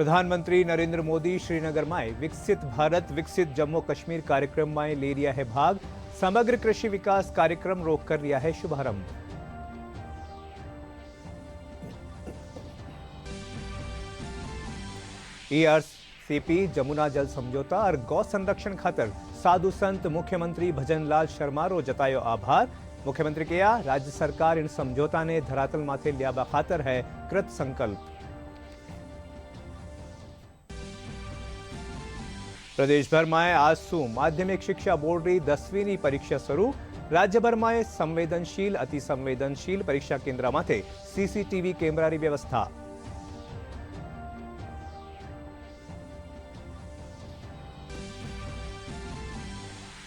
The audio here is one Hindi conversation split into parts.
प्रधानमंत्री नरेंद्र मोदी श्रीनगर में विकसित भारत विकसित जम्मू कश्मीर कार्यक्रम में ले लिया है भाग। समग्र कृषि विकास कार्यक्रम रोक कर लिया है शुभारंभ। ईआरसीपी जमुना जल समझौता और गौ संरक्षण खातर साधु संत मुख्यमंत्री भजनलाल शर्मा रो जतायो आभार। मुख्यमंत्री कहा राज्य सरकार इन समझौता ने धरातल माथे लिया खातर है कृत संकल्प। प्रदेश भर में आज सु माध्यमिक शिक्षा बोर्ड री 10वीं नी परीक्षा शुरू। राज्य भर में संवेदनशील अति संवेदनशील परीक्षा केन्द्र माथे सीसीटीवी कैमरा री व्यवस्था।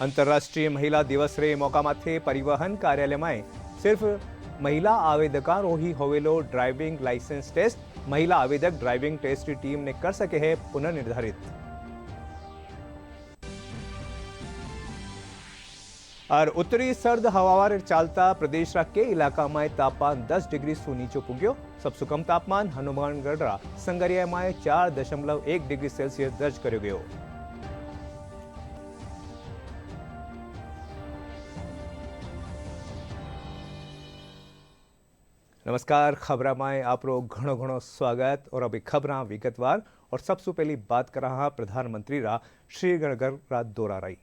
अंतरराष्ट्रीय महिला दिवस रे मौका माथे परिवहन कार्यालय में सिर्फ महिला आवेदकों ही होवेलो ड्राइविंग लाइसेंस टेस्ट। महिला आवेदक ड्राइविंग टेस्ट की टीम ने कर सके है पुनर्निर्धारित। और उत्तरी सर्द हवावार चालता प्रदेश रा के इलाका में तापमान 10 डिग्री सु नीचो पुग्यो। सबसे कम तापमान हनुमानगढ़ रा संगरिया में 4.1 डिग्री सेल्सियस दर्ज कर्यो गयो। नमस्कार, खबरा में आपरो घणो घणो स्वागत। और अभी खबरा विगतवार और सबसे पहली बात कर रहा प्रधानमंत्री रा श्रीनगर रा दौरा रही।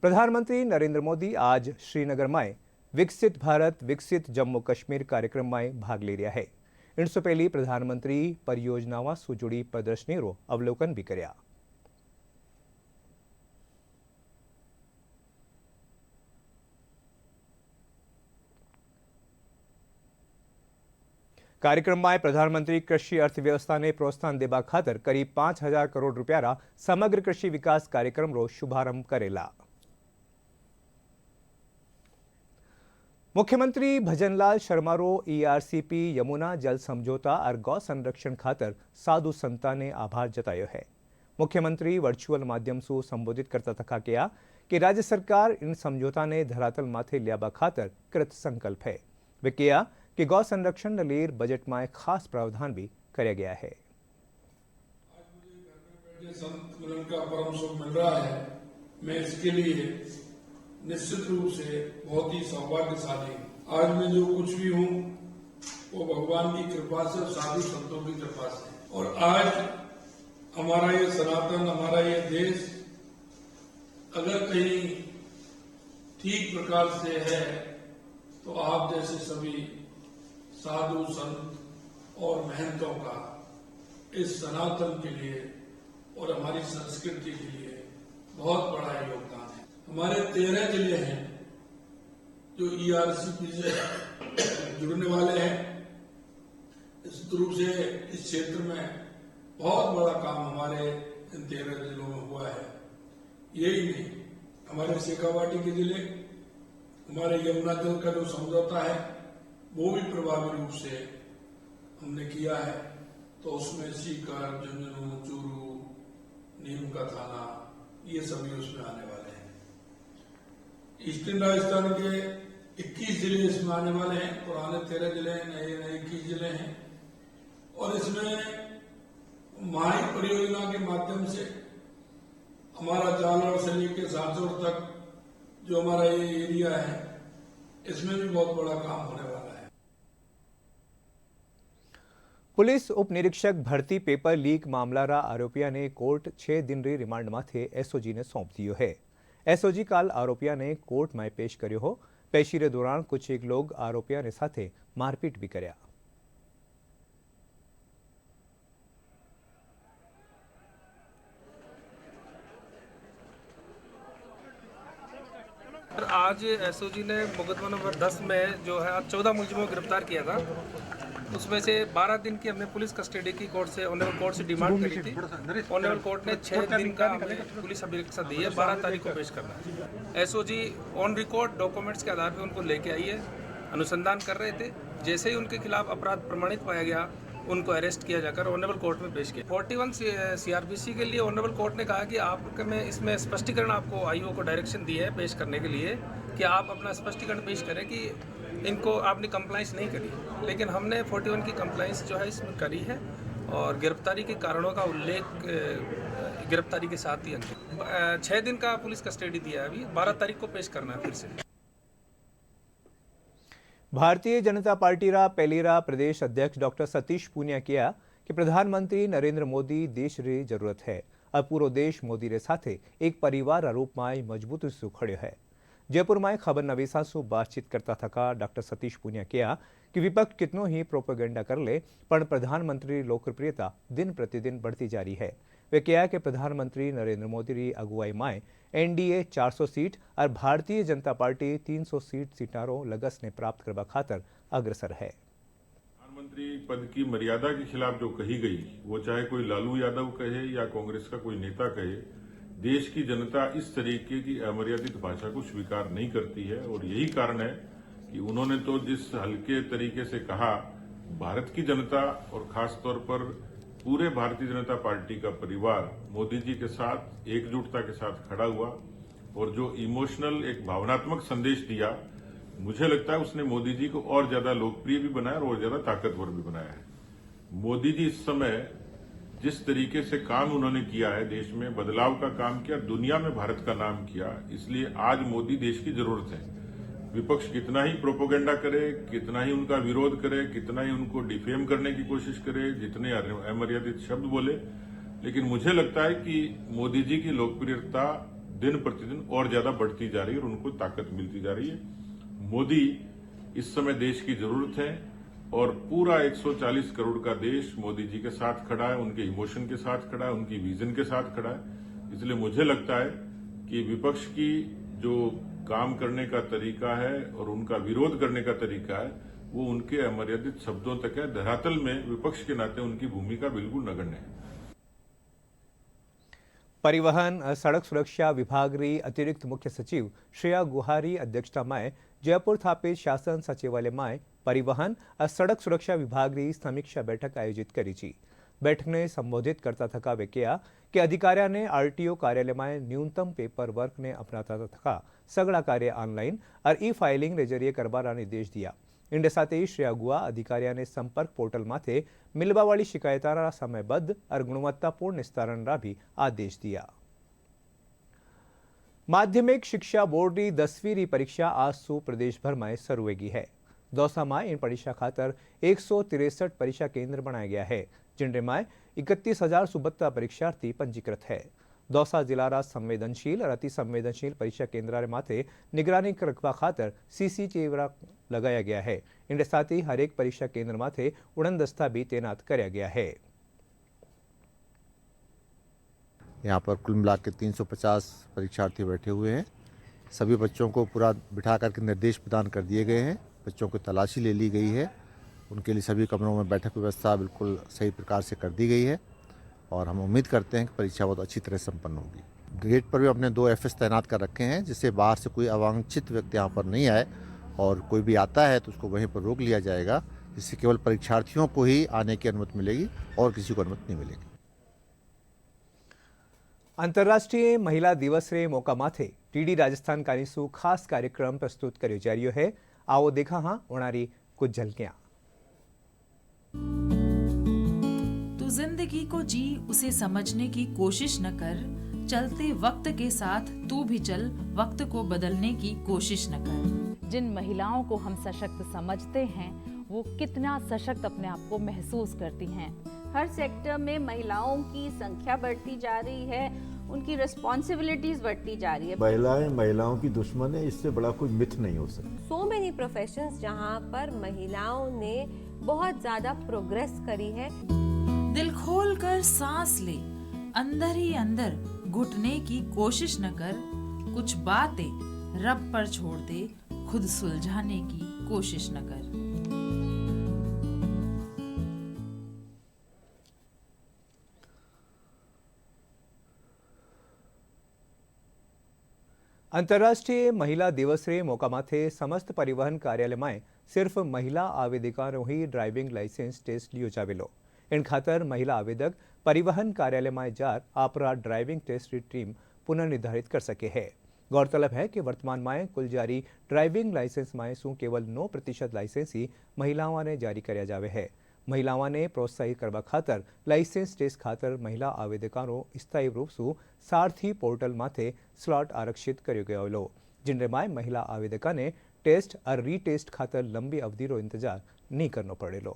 प्रधानमंत्री नरेंद्र मोदी आज श्रीनगर में विकसित भारत विकसित जम्मू कश्मीर कार्यक्रम में भाग ले रहा है। इनसे पहले प्रधानमंत्री परियोजनाओं से जुड़ी प्रदर्शनी रो अवलोकन भी कर्या। कार्यक्रम में प्रधानमंत्री कृषि अर्थव्यवस्था ने प्रोत्साहन देवा खातर करीब 5,000 करोड़ रुपया रा समग्र कृषि विकास कार्यक्रम रो शुभारंभ करेला। मुख्यमंत्री भजनलाल शर्मा रो ईआरसीपी यमुना जल समझौता और गौ संरक्षण खातर साधु संता ने आभार जतायो है। मुख्यमंत्री वर्चुअल माध्यम से संबोधित करता थका किया कि राज्य सरकार इन समझौता ने धरातल माथे लिया खातर कृत संकल्प है। वे किया कि गौ संरक्षण लेर बजट में खास प्रावधान भी किया गया है। आज मुझे घर में बैठे संत मिलन का परम सुख मिल रहा है। मैं इसके लिए निश्चित रूप से बहुत ही सौभाग्यशाली हूँ। आज मैं जो कुछ भी हूँ वो भगवान की कृपा से और साधु संतों की कृपा से। और आज हमारा ये सनातन हमारा ये देश अगर कहीं ठीक प्रकार से है तो आप जैसे सभी साधु संत और महंतों का इस सनातन के लिए और हमारी संस्कृति के लिए बहुत बड़ा योगदान है। हमारे 13 जिले हैं जो ईआरसीपी से जुड़ने वाले हैं। इस रूप से इस क्षेत्र में बहुत बड़ा काम हमारे इन 13 जिलों में हुआ है। यही नहीं, हमारे शेखावाटी के जिले, हमारे यमुना जल का जो समझौता है वो भी प्रभावी रूप से हमने किया है। तो उसमें सीकर, झुंझुनू, चूरू, नीम का थाना ये सभी उसमें आने वाले हैं। ईस्टर्न राजस्थान के 21 जिले इसमें आने वाले हैं। पुराने 13 जिले हैं, नए 21 जिले हैं। और इसमें माही परियोजना के माध्यम से हमारा जालौर से लेकर सांसौर तक जो हमारा ये एरिया है इसमें भी बहुत बड़ा काम होने वाला है। पुलिस उप निरीक्षक भर्ती पेपर लीक मामला रा आरोपिया ने कोर्ट 6 दिन री रिमांड माथे एसओजी ने सौंप दियो है। एसओजी काल आरोपिया ने कोर्ट में पेश कर्यो हो। पेशी रे दौरान कुछ एक लोग आरोपिया ने साथे मारपीट भी कर्या। आज एसओजी ने मुकदमा नंबर 10 में जो है 14 मुलजिमों को गिरफ्तार किया था। उसमें से 12 दिन की हमने पुलिस कस्टडी की कोर्ट से ऑनरेबल कोर्ट से डिमांड करी थी। ऑनरेबल कोर्ट ने 6 दिन का हमें पुलिस अभिरक्षा दी है। 12 तारीख को पेश करना है। एसओजी ऑन रिकॉर्ड डॉक्यूमेंट्स के आधार पर उनको लेके आई है। अनुसंधान कर रहे थे। जैसे ही उनके खिलाफ अपराध प्रमाणित पाया गया उनको अरेस्ट किया जाकर ऑनरेबल कोर्ट में पेश किया। 41 सीआरपीसी के लिए ऑनरेबल कोर्ट ने कहा कि आप में इसमें स्पष्टीकरण आपको आईओ को डायरेक्शन दी है पेश करने के लिए कि आप अपना स्पष्टीकरण पेश करें कि इनको आपने कंप्लाइंस नहीं करी। लेकिन हमने 41 की कंप्लाइंस जो है इसमें करी है और गिरफ्तारी के कारणों का उल्लेख गिरफ्तारी के साथ ही अंकित 6 दिन का पुलिस कस्टडी दिया है। अभी 12 तारीख को पेश करना है फिर से। भारतीय जनता पार्टीरा પહેલીરા પ્રદેશ અધ્યક્ષ ડોક્ટર સતીશ પૂનિયા કહ્યા કે પ્રધાનમંત્રી નરેન્દ્ર મોદી દેશની જરૂરત है और पूरो देश मोदी रे साथे एक परिवार रूप में मजबूती से खड़े है। जयपुर में खबर नवीसा से बातचीत करता थका डॉक्टर सतीश पूनिया कहा कि विपक्ष कितनो ही प्रोपेगेंडा कर ले पर प्रधानमंत्री लोकप्रियता दिन प्रतिदिन बढ़ती जा रही है। वे कहा कि प्रधानमंत्री नरेंद्र मोदी की अगुवाई में एनडीए 400 सीट और भारतीय जनता पार्टी 300 सीटारों लगस ने प्राप्त करवा खातर अग्रसर है। प्रधानमंत्री पद की मर्यादा के खिलाफ जो कही गई, वो चाहे कोई लालू यादव कहे या कांग्रेस का कोई नेता कहे, देश की जनता इस तरीके की अमर्यादित भाषा को स्वीकार नहीं करती है। और यही कारण है कि उन्होंने तो जिस हल्के तरीके से कहा, भारत की जनता और खास तौर पर पूरे भारतीय जनता पार्टी का परिवार मोदी जी के साथ एकजुटता के साथ खड़ा हुआ और जो इमोशनल एक भावनात्मक संदेश दिया, मुझे लगता है उसने मोदी जी को और ज्यादा लोकप्रिय भी बनाया और ज्यादा ताकतवर भी बनाया है। मोदी जी इस समय जिस तरीके से काम उन्होंने किया है, देश में बदलाव का काम किया, दुनिया में भारत का नाम किया, इसलिए आज मोदी देश की जरूरत है। विपक्ष कितना ही प्रोपेगेंडा करे, कितना ही उनका विरोध करे, कितना ही उनको डिफेम करने की कोशिश करे, जितने अमर्यादित शब्द बोले, लेकिन मुझे लगता है कि मोदी जी की लोकप्रियता दिन प्रतिदिन और ज्यादा बढ़ती जा रही है और उनको ताकत मिलती जा रही है। मोदी इस समय देश की जरूरत है और पूरा 140 करोड़ का देश मोदी जी के साथ खड़ा है, उनके इमोशन के साथ खड़ा है, उनकी विजन के साथ खड़ा है। इसलिए मुझे लगता है कि विपक्ष की जो काम करने का तरीका है और उनका विरोध करने का तरीका है, वो उनके अमर्यादित शब्दों तक है। धरातल में विपक्ष के नाते उनकी भूमिका बिल्कुल नगण्य है। परिवहन सड़क सुरक्षा विभाग री अतिरिक्त मुख्य सचिव श्रेया गुहारी अध्यक्षता में जयपुर स्थापित शासन सचिवालय में परिवहन और सड़क सुरक्षा विभाग री समीक्षा बैठक आयोजित करी थी। बैठक ने संबोधित करता थका वे कहा कि अधिकारियों ने आरटीओ कार्यालय में न्यूनतम पेपर वर्क ने अपनाता थका सगड़ा कार्य ऑनलाइन और ई फाइलिंग रे जरिए करवाना निर्देश दिया। इंडे साथ ही श्रेया गुआ अधिकारियों ने संपर्क पोर्टल माथे मिलवावाड़ी शिकायतों समयबद्ध और गुणवत्तापूर्ण निस्तारण रा भी आदेश दिया। माध्यमिक शिक्षा बोर्ड की 10वीं री परीक्षा आज सु प्रदेश भर में शुरू होगी है। दौसा में इन परीक्षा खातर 163 परीक्षा केंद्र बनाया गया है, जिनमें में 31,072 परीक्षार्थी पंजीकृत है। दौसा जिला रा संवेदनशील और अति संवेदनशील परीक्षा केंद्र माथे निगरानी रखवा खातर सीसीटीवी लगाया गया है। इनके साथ ही हर एक परीक्षा केंद्र माथे उड़न दस्ता भी तैनात किया गया है। यहाँ पर कुल मिला के 350 परीक्षार्थी बैठे हुए हैं। सभी बच्चों को पूरा बिठा करके निर्देश प्रदान कर दिए गए हैं। बच्चों को तलाशी ले ली गई है। उनके लिए सभी कमरों में बैठक व्यवस्था बिल्कुल सही प्रकार से कर दी गई है और हम उम्मीद करते हैं कि परीक्षा बहुत अच्छी तरह संपन्न होगी। गेट पर भी अपने 2 एफएस तैनात कर रखे हैं, जिससे बाहर से कोई अवांछित व्यक्ति यहाँ पर नहीं आए और कोई भी आता है तो उसको वहीं पर रोक लिया जाएगा, जिससे केवल परीक्षार्थियों को ही आने की अनुमति मिलेगी और किसी को अनुमति नहीं मिलेगी। अंतर्राष्ट्रीय महिला दिवस रे मौका माथे टीडी राजस्थान कानीसु खास कार्यक्रम प्रस्तुत करियो जा रह्यो है। आओ देखा हाँ होनारी कुछ झलकियां। तू जिंदगी को जी, उसे समझने की कोशिश न कर। चलते वक्त के साथ तू भी चल, वक्त को बदलने की कोशिश न कर। जिन महिलाओं को हम सशक्त समझते हैं, वो कितना सशक्त अपने आप को महसूस करती हैं। हर सेक्टर में महिलाओं की संख्या बढ़ती जा रही है, उनकी रिस्पॉन्सिबिलिटीज बढ़ती जा रही है। महिलाएं महिलाओं की दुश्मन है, इससे बड़ा कोई मिथ नहीं हो सकता। सो मेनी प्रोफेशंस जहाँ पर महिलाओं ने बहुत ज्यादा प्रोग्रेस करी है। दिल खोल कर सांस ले, अंदर ही अंदर घुटने की कोशिश न कर। कुछ बातें रब पर छोड़ दे, खुद सुलझाने की कोशिश न कर। अंतर्राष्ट्रीय महिला दिवस रे मौका माथे समस्त परिवहन कार्यालय में सिर्फ महिला आवेदिकारों ही ड्राइविंग लाइसेंस टेस्ट लियो जावेलो। इन खातर महिला आवेदक परिवहन कार्यालय में जार आपरा ड्राइविंग टेस्ट की टीम पुनर्निर्धारित कर सके है। गौरतलब है कि वर्तमान में कुल जारी ड्राइविंग लाइसेंस में केवल 9% लाइसेंस ही महिलाओं ने जारी कराया जावे है। મહિલાઓને પ્રોત્સાહિત કરવા ખાતર લાયસન્સ ટેસ્ટ ખાતર મહિલા આવેદકારો સ્થાયી રૂપસું સારથી પોર્ટલ માથે સ્લોટ આરક્ષિત કર્યો ગયેલો, जिनमें महिला आवेदका ने टेस्ट और रीटेस्ट खातर लंबी अवधि रो इंतजार नहीं करना पड़ेलो।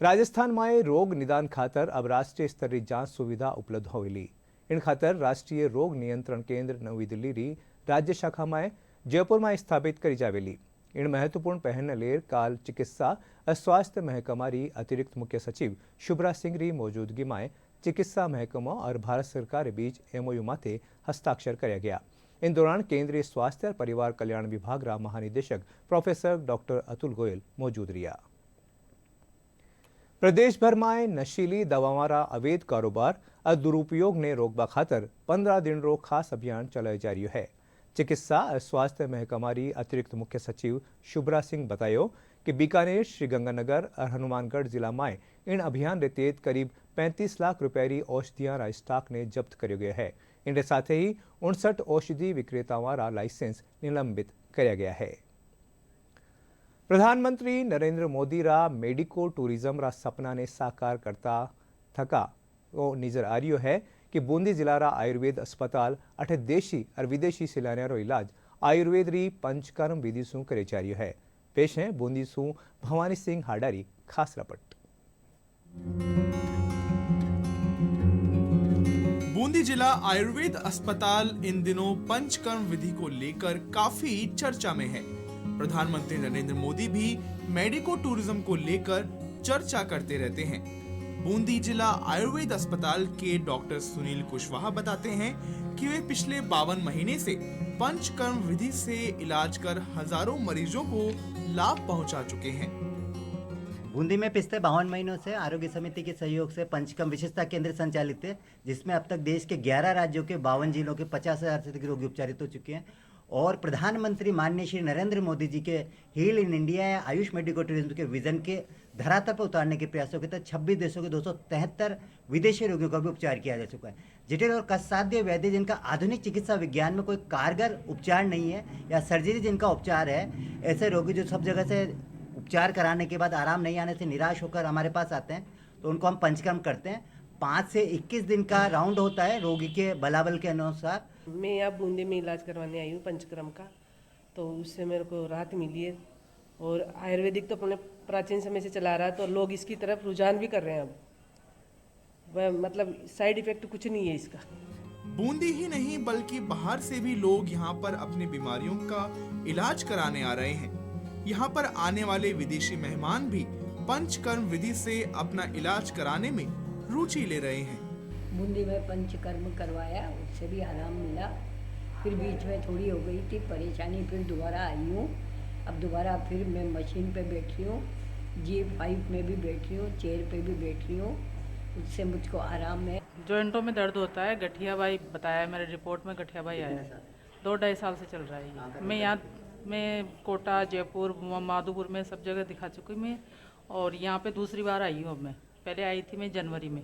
राजस्थान में रोग निदान खातर अब राष्ट्रीय स्तर की जांच सुविधा उपलब्ध होवेली। इन खातर राष्ट्रीय रोग नियंत्रण केंद्र नवी दिल्ली री राज्य शाखा में जयपुर में स्थापित करी जावेली। इन महत्वपूर्ण पहल ने लेर काल चिकित्सा और स्वास्थ्य महकमा री अतिरिक्त मुख्य सचिव शुभ्रा सिंह री मौजूदगी में चिकित्सा महकमा और भारत सरकार के बीच MOU माथे हस्ताक्षर किया गया। इन दौरान केंद्रीय स्वास्थ्य और परिवार कल्याण विभाग रा महानिदेशक प्रोफेसर डॉक्टर अतुल गोयल मौजूद रहा। प्रदेश भर में नशीली दवाओं रा अवैध कारोबार और दुरुपयोग ने रोकवा खातर 15 दिन रो खास अभियान चलाया जा रही है। चिकित्सा और स्वास्थ्य महकमा री अतिरिक्त मुख्य सचिव शुभ्रा सिंह बतायो कि बीकानेर, श्रीगंगानगर और हनुमानगढ़ जिला में इन अभियान के तहत करीब 35 लाख रुपए री औषधियां रा स्टॉक ने जब्त किया गया है। इनके साथ ही 59 औषधि विक्रेताओं रा लाइसेंस निलंबित किया गया है। प्रधानमंत्री नरेंद्र मोदी रा मेडिको टूरिज्म रा सपना ने साकार करता थका वो नजर आ रही है कि बूंदी जिला रा आयुर्वेद अस्पताल अठे देशी और विदेशी सैलानियों इलाज आयुर्वेद री पंचकर्म विधि सु करे जा रही है। पेश है बूंदी सु भवानी सिंह हाडारी खास रिपोर्ट। बूंदी जिला आयुर्वेद अस्पताल इन दिनों पंचकर्म विधि को लेकर काफी चर्चा में है। प्रधानमंत्री नरेंद्र मोदी भी मेडिको टूरिज्म को लेकर चर्चा करते रहते हैं। बूंदी जिला आयुर्वेद अस्पताल के डॉक्टर सुनील कुशवाहा बताते हैं कि वे पिछले 52 महीने से पंचकर्म विधि से इलाज कर हजारों मरीजों को लाभ पहुंचा चुके हैं। बूंदी में पिछले 52 महीनों से आरोग्य समिति के सहयोग से पंचकर्म विशेषता केंद्र संचालित है, जिसमें अब तक देश के 11 राज्यों के 52 जिलों के 50,000 से अधिक रोगी उपचारित हो चुके हैं। और प्रधानमंत्री माननीय श्री नरेंद्र मोदी जी के हील इन इंडिया या आयुष मेडिको टूरिज्म के विजन के धरातल पर उतारने के प्रयासों के तहत 26 देशों के 273 विदेशी रोगियों का भी उपचार किया जा चुका है। जटिल और कष्टसाध्य व्याधि जिनका आधुनिक चिकित्सा विज्ञान में कोई कारगर उपचार नहीं है या सर्जरी जिनका उपचार है, ऐसे रोगी जो सब जगह से उपचार कराने के बाद आराम नहीं आने से निराश होकर हमारे पास आते हैं, तो उनको हम पंचकर्म करते हैं। 5 से 21 दिन का राउंड होता है रोगी के बलाबल के अनुसार। मैं यहाँ बूंदी में इलाज करवाने आई हूँ पंचकर्म का, तो उससे मेरे को राहत मिली है। और आयुर्वेदिक तो अपने प्राचीन समय से चला रहा है, तो लोग इसकी तरफ रुझान भी कर रहे हैं। अब मतलब साइड इफेक्ट कुछ नहीं है इसका। बूंदी ही नहीं बल्कि बाहर से भी लोग यहाँ पर अपनी बीमारियों का इलाज कराने आ रहे हैं। यहाँ पर आने वाले विदेशी मेहमान भी पंचकर्म विधि से अपना इलाज कराने में रुचि ले रहे हैं। बूंदी में पंचकर्म करवाया, उससे भी आराम मिला। फिर बीच में थोड़ी हो गई थी परेशानी, फिर दोबारा आई हूँ। अब दोबारा फिर मैं मशीन पे बैठी हूँ, G5 में भी बैठी हूँ, चेयर पे भी बैठी हूँ, उससे मुझको आराम है। जॉइंटों में दर्द होता है, गठिया भाई बताया, मेरे रिपोर्ट में गठिया भाई आया है। 2-2.5 साल से चल रहा है। मैं यहाँ मैं कोटा, जयपुर, माधोपुर में सब जगह दिखा चुकी मैं, और यहाँ पे दूसरी बार आई हूँ। अब मैं पहले आई थी मैं जनवरी में,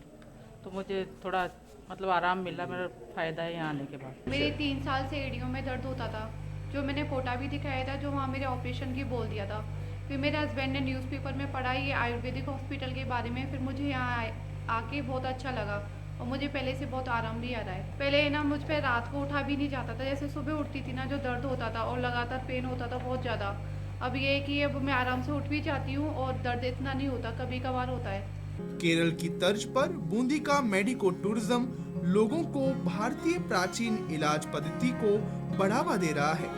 तो मुझे थोड़ा मतलब आराम मिला, मेरा फ़ायदा है यहाँ आने के बाद। मेरे 3 साल से एड़ियों में दर्द होता था, जो मैंने कोटा भी दिखाया था, जो वहाँ मेरे ऑपरेशन की बोल दिया था। फिर मेरे हस्बैंड ने न्यूज़पेपर में पढ़ा ये आयुर्वेदिक हॉस्पिटल के बारे में, फिर मुझे यहाँ आके बहुत अच्छा लगा और मुझे पहले से बहुत आराम भी आ रहा है। पहले ना मुझ पर रात को उठा भी नहीं जाता था, जैसे सुबह उठती थी ना जो दर्द होता था और लगातार पेन होता था बहुत ज़्यादा। अब ये है कि अब मैं आराम से उठ भी जाती हूँ और दर्द इतना नहीं होता, कभी कभार होता है। केरल की तर्ज पर बूंदी का मेडिको टूरिज्म लोगों को भारतीय प्राचीन इलाज पद्धति को बढ़ावा दे रहा है।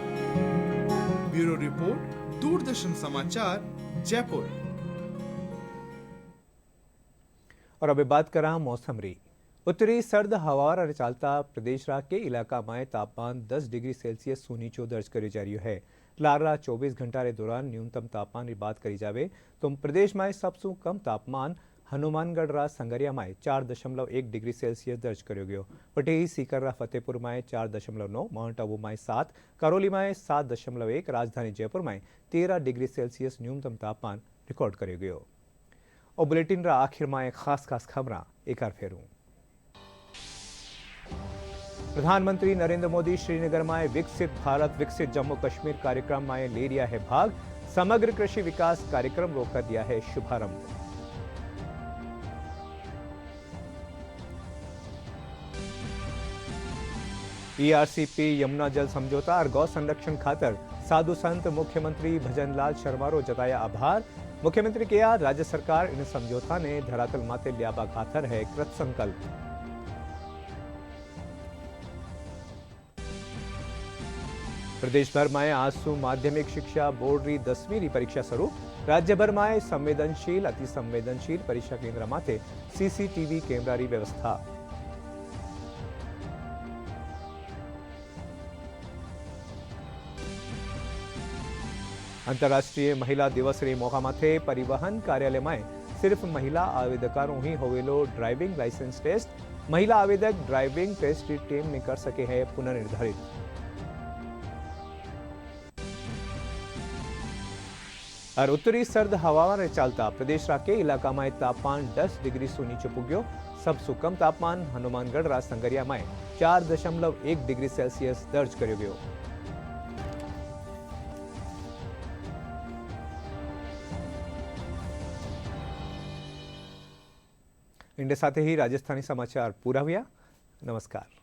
ब्यूरो रिपोर्ट, दूरदर्शन समाचार, जयपुर। और अब बात करा मौसम री। उत्तरी सर्द हवा रे चालता प्रदेश रा के इलाका में तापमान 10 डिग्री सेल्सियस सु नीचो दर्ज करे जा रही है। लारा 24 घंटा के दौरान न्यूनतम तापमान की बात करी जाए तो प्रदेश में सबसे कम तापमान हनुमानगढ़ रा संगरिया में 4.1 डिग्री सेल्सियस दर्ज करो गयो। पटेही सीकर रा फतेहपुर में 4.9, माउंट आबू में 7, करौली में 7.1, राजधानी जयपुर में 13 डिग्री सेल्सियस न्यूनतम तापमान रिकॉर्ड करो गयो। और बुलेटिन रा आखिर में खास खबरां एक बार फेरूं। प्रधानमंत्री नरेंद्र मोदी श्रीनगर में विकसित भारत विकसित जम्मू कश्मीर कार्यक्रम में ले रहा है भाग। समग्र कृषि विकास कार्यक्रम रो कर दिया है शुभारंभ। ईआरसीपी यमुना जल समझौता और गौ संरक्षण खातर साधु संत मुख्यमंत्री भजनलाल शर्मा रो जताया आभार। मुख्यमंत्री कहा राज्य सरकार इन समझौता ने धरातल माते लियाबा खातर है कृत संकल्प। प्रदेश भर में आज सु माध्यमिक शिक्षा बोर्ड री 10वीं री परीक्षा शुरू। राज्य भर में संवेदनशील अति संवेदनशील परीक्षा केंद्र माते सीसीटीवी कैमरा री व्यवस्था। अंतर्राष्ट्रीय महिला दिवस रे मौका माथे परिवहन कार्यालय में सिर्फ महिला आवेदकों ही होवेलो ड्राइविंग लाइसेंस टेस्ट। महिला आवेदक ड्राइविंग टेस्ट की टीम में कर सके है पुनर्निर्धारित। और उत्तरी सर्द हवा ने चलता प्रदेश के इलाका में तापमान 10 डिग्री सु नीचे पुग्यो। सबसे कम तापमान हनुमानगढ़ रा संगरिया में 4.1 डिग्री सेल्सियस दर्ज कर्यो गयो। इंडे साथ ही राजस्थानी समाचार पूरा हुआ। नमस्कार।